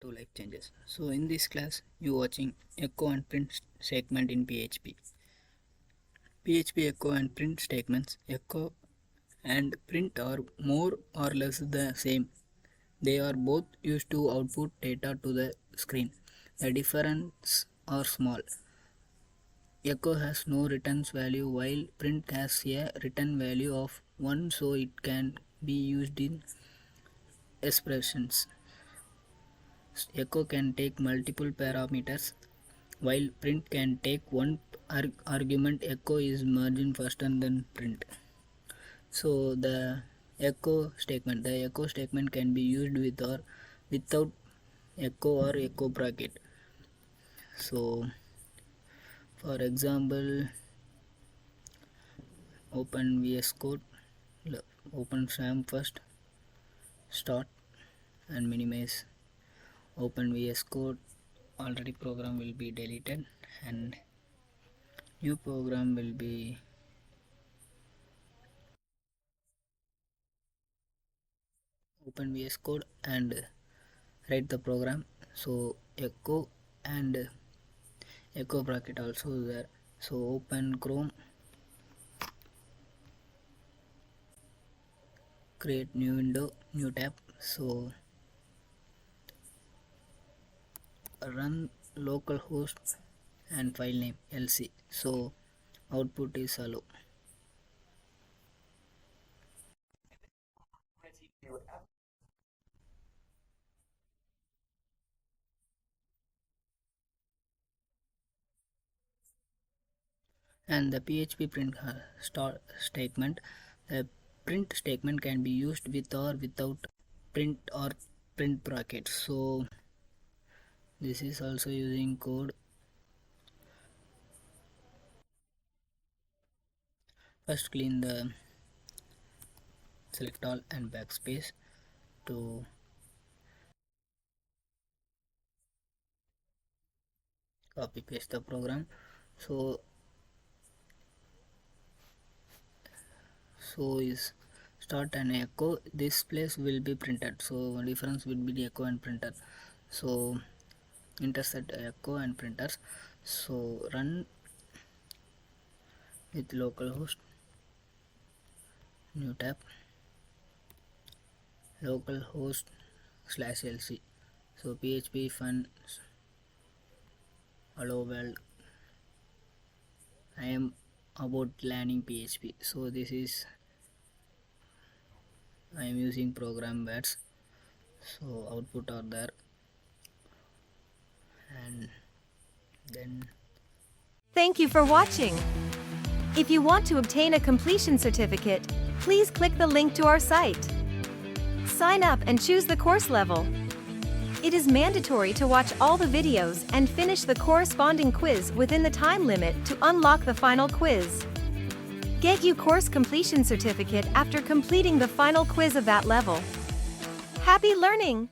to life changes. So in this class you watching echo and print statement in PHP. PHP echo and print statements. Echo and print are more or less the same. They are both used to output data to the screen. The difference are small. Echo has no return value while print has a return value of 1, so it can be used in expressions. Echo can take multiple parameters while print can take one argument. Echo is margin faster than print. So the echo statement can be used with or without echo or echo bracket. So for example, open VS Code, open SAM first, start and minimize. Open VS Code, already program will be deleted and new program will be open VS Code and write the program. So echo and echo bracket also there. So open Chrome, create new window, new tab. So run localhost and file name lc. So output is hello. And the PHP print start statement. The print statement can be used with or without print or print bracket. So this is also using code. First clean the select all and backspace to copy paste the program. So is start and echo. This place will be printed, so difference will be the echo and printer. So intersect echo and printers. So run with localhost, new tab, localhost /lc. So PHP fun hello world. I am about learning PHP. So this is I am using program words. So output are there, and then Thank you for watching. If you want to obtain a completion certificate, please click the link to our site. Sign up and choose the course level. It is mandatory to watch all the videos and finish the corresponding quiz within the time limit to unlock the final quiz. Get your course completion certificate after completing the final quiz of that level. Happy learning!